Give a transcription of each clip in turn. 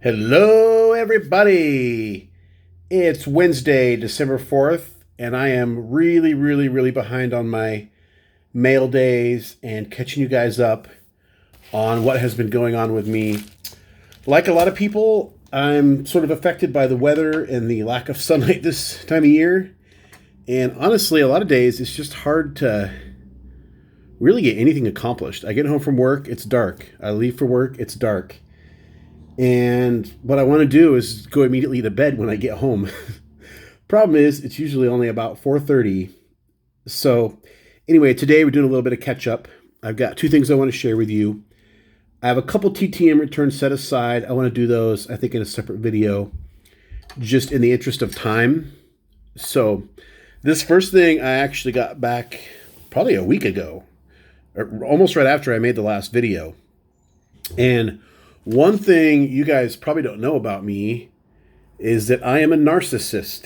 Hello, everybody. It's Wednesday, December 4th, and I am really behind on my mail days and catching you guys up on what has been going on with me. Like a lot of people, I'm sort of affected by the weather and the lack of sunlight this time of year. And honestly, a lot of days it's just hard to really get anything accomplished. I get home from work, it's dark. I leave for work, it's dark. And what I want to do is go immediately to bed when I get home. Problem is, it's usually only about 4:30. So, anyway, today we're doing a little bit of catch up. I've got two things I want to share with you. I have a couple TTM returns set aside. I want to do those, I think, in a separate video, just in the interest of time. So, this first thing I actually got back probably a week ago, or almost right after I made the last video. And one thing you guys probably don't know about me is that I am a narcissist.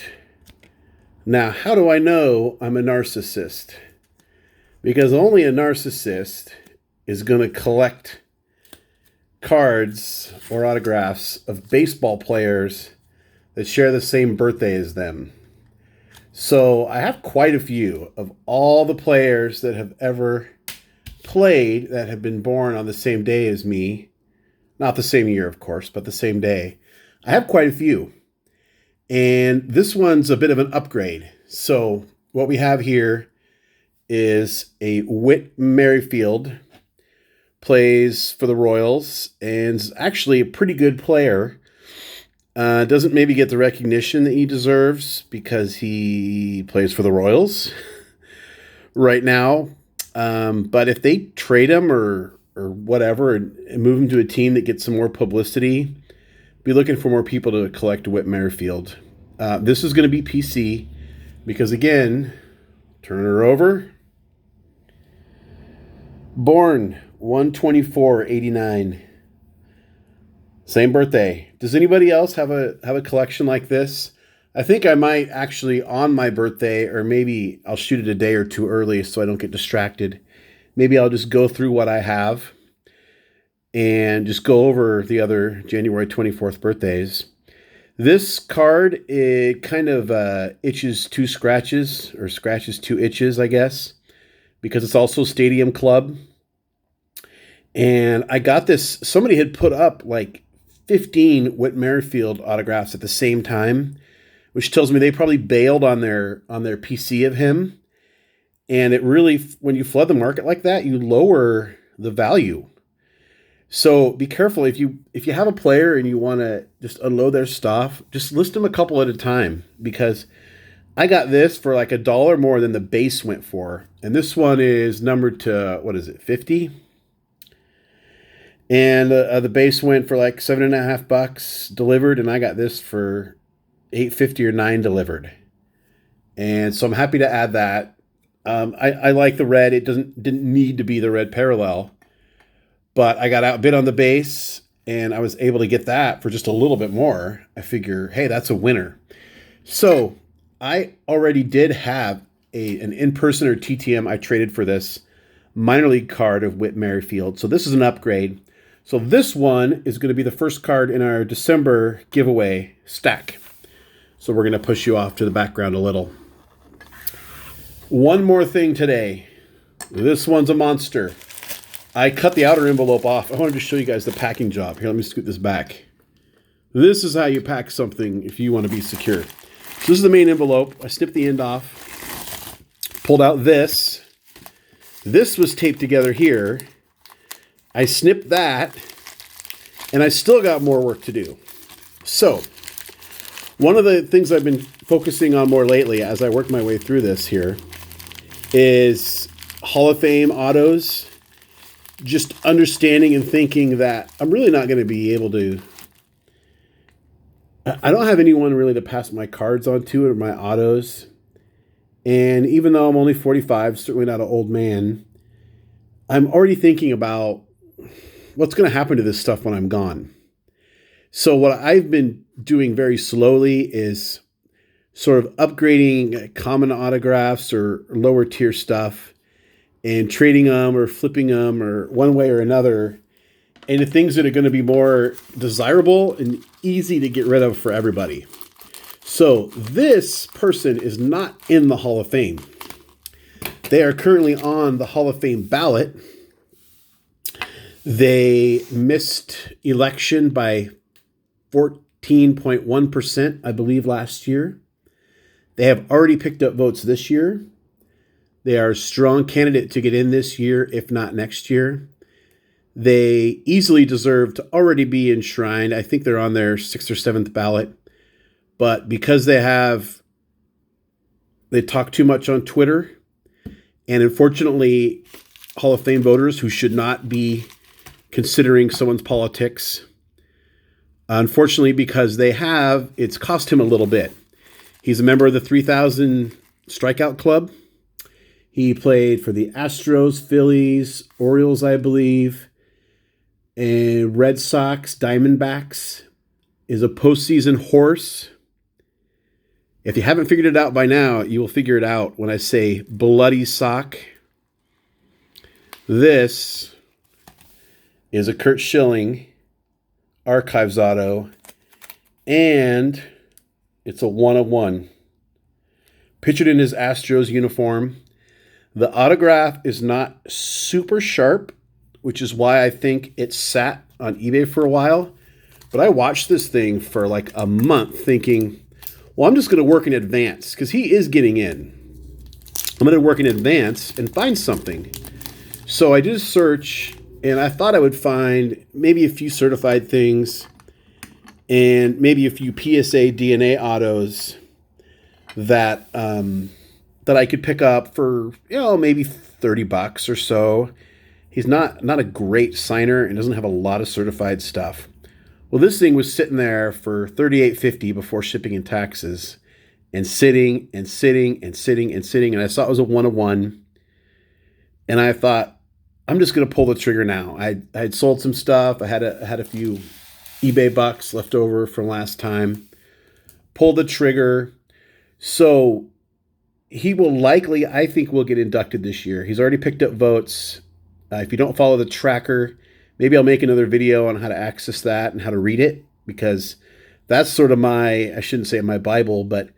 Now, how do I know I'm a narcissist? Because only a narcissist is going to collect cards or autographs of baseball players that share the same birthday as them. So I have quite a few of all the players that have ever played that have been born on the same day as me. Not the same year, of course, but the same day. I have quite a few. And this one's a bit of an upgrade. So what we have here is a Whit Merrifield, plays for the Royals, and is actually a pretty good player. Doesn't maybe get the recognition that he deserves because he plays for the Royals right now. But if they trade him or whatever and move him to a team that gets some more publicity, be looking for more people to collect Whit Merrifield. This is going to be PC because, again, turn her over. Born 1/24/89. Same birthday. Does anybody else have a collection like this? I think I might actually on my birthday, or maybe I'll shoot it a day or two early so I don't get distracted. Maybe I'll just go through what I have and just go over the other January 24th birthdays. This card, it kind of itches two scratches, or scratches two itches, I guess, because it's also Stadium Club. And I got this, somebody had put up like 15 Whit Merrifield autographs at the same time, which tells me they probably bailed on their PC of him. And it really, when you flood the market like that, you lower the value. So be careful if you have a player and you want to just unload their stuff, just list them a couple at a time, because I got this for like $1 more than the base went for. And this one is numbered to, what is it, 50? And the base went for like $7.50 delivered, and I got this for $8.50 or $9 delivered. And so I'm happy to add that. I like the red. It didn't need to be the red parallel, but I got outbid on the base, and I was able to get that for just a little bit more. I figure, hey, that's a winner. So I already did have an in-person or TTM I traded for this minor league card of Whit Merrifield. So this is an upgrade. So this one is going to be the first card in our December giveaway stack. So we're going to push you off to the background a little. One more thing today. This one's a monster. I cut the outer envelope off. I wanted to show you guys the packing job. Here, let me scoot this back. This is how you pack something if you want to be secure. So this is the main envelope. I snipped the end off. Pulled out this. This was taped together here. I snipped that. And I still got more work to do. So, one of the things I've been focusing on more lately as I work my way through this here is Hall of Fame autos. Just understanding and thinking that I'm really not going to be able to. I don't have anyone really to pass my cards on to or my autos. And even though I'm only 45, certainly not an old man, I'm already thinking about what's going to happen to this stuff when I'm gone. So what I've been doing very slowly is sort of upgrading common autographs or lower tier stuff and trading them or flipping them or one way or another into things that are going to be more desirable and easy to get rid of for everybody. So this person is not in the Hall of Fame. They are currently on the Hall of Fame ballot. They missed election by 14.1%, I believe, last year. They have already picked up votes this year. They are a strong candidate to get in this year, if not next year. They easily deserve to already be enshrined. I think they're on their 6th or 7th ballot. But because they talk too much on Twitter, and unfortunately, Hall of Fame voters who should not be considering someone's politics, unfortunately, because it's cost him a little bit. He's a member of the 3,000 Strikeout Club. He played for the Astros, Phillies, Orioles, I believe, and Red Sox, Diamondbacks. Is a postseason horse. If you haven't figured it out by now, you will figure it out when I say bloody sock. This is a Curt Schilling Archives auto, and it's a 1/1. Pictured in his Astros uniform. The autograph is not super sharp, which is why I think it sat on eBay for a while. But I watched this thing for like a month thinking, well, I'm just going to work in advance because he is getting in. I'm going to work in advance and find something. So I did a search, and I thought I would find maybe a few certified things and maybe a few PSA DNA autos that I could pick up for, maybe $30 or so. He's not a great signer and doesn't have a lot of certified stuff. Well, this thing was sitting there for $38.50 before shipping and taxes, and sitting and sitting and sitting and sitting. And I saw it was a 1/1, and I thought, I'm just going to pull the trigger now. I had sold some stuff. I had a few eBay bucks left over from last time. Pulled the trigger. So he will likely, I think, will get inducted this year. He's already picked up votes. If you don't follow the tracker, maybe I'll make another video on how to access that and how to read it, because that's sort of I shouldn't say my Bible, but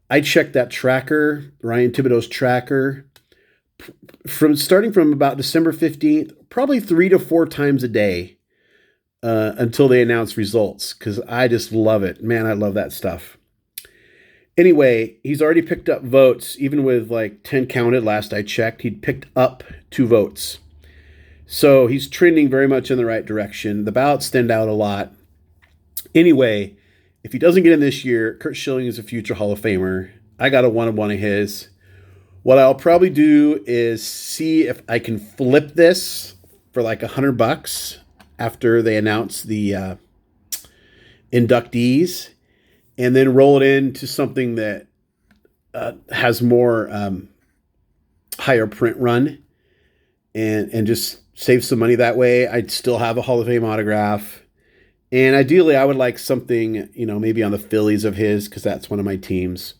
I checked that tracker, Ryan Thibodeau's tracker, starting from about December 15th, probably 3 to 4 times a day until they announce results, because I just love it. Man, I love that stuff. Anyway, he's already picked up votes, even with like 10 counted last I checked. He'd picked up 2 votes. So he's trending very much in the right direction. The ballots stand out a lot. Anyway, if he doesn't get in this year, Curt Schilling is a future Hall of Famer. I got a 1/1 of his. What I'll probably do is see if I can flip this for like $100 after they announce the inductees, and then roll it into something that has more higher print run, and just save some money that way. I'd still have a Hall of Fame autograph. And ideally, I would like something, maybe on the Phillies of his, because that's one of my teams.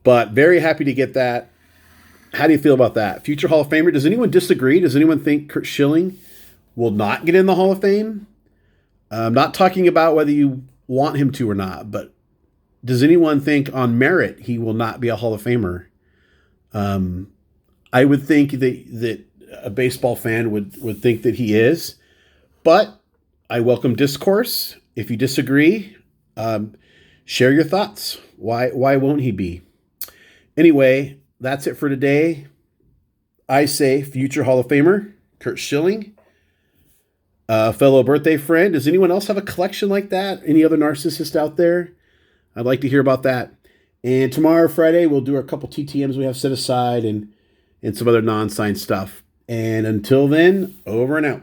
But very happy to get that. How do you feel about that? Future Hall of Famer. Does anyone disagree? Does anyone think Curt Schilling will not get in the Hall of Fame? I'm not talking about whether you want him to or not, but does anyone think on merit he will not be a Hall of Famer? I would think that a baseball fan would think that he is, but I welcome discourse. If you disagree, share your thoughts. Why won't he be? Anyway, that's it for today. I say future Hall of Famer, Curt Schilling. Fellow birthday friend. Does anyone else have a collection like that? Any other narcissist out there? I'd like to hear about that. And tomorrow, Friday, we'll do a couple TTMs we have set aside and some other non-signed stuff. And until then, over and out.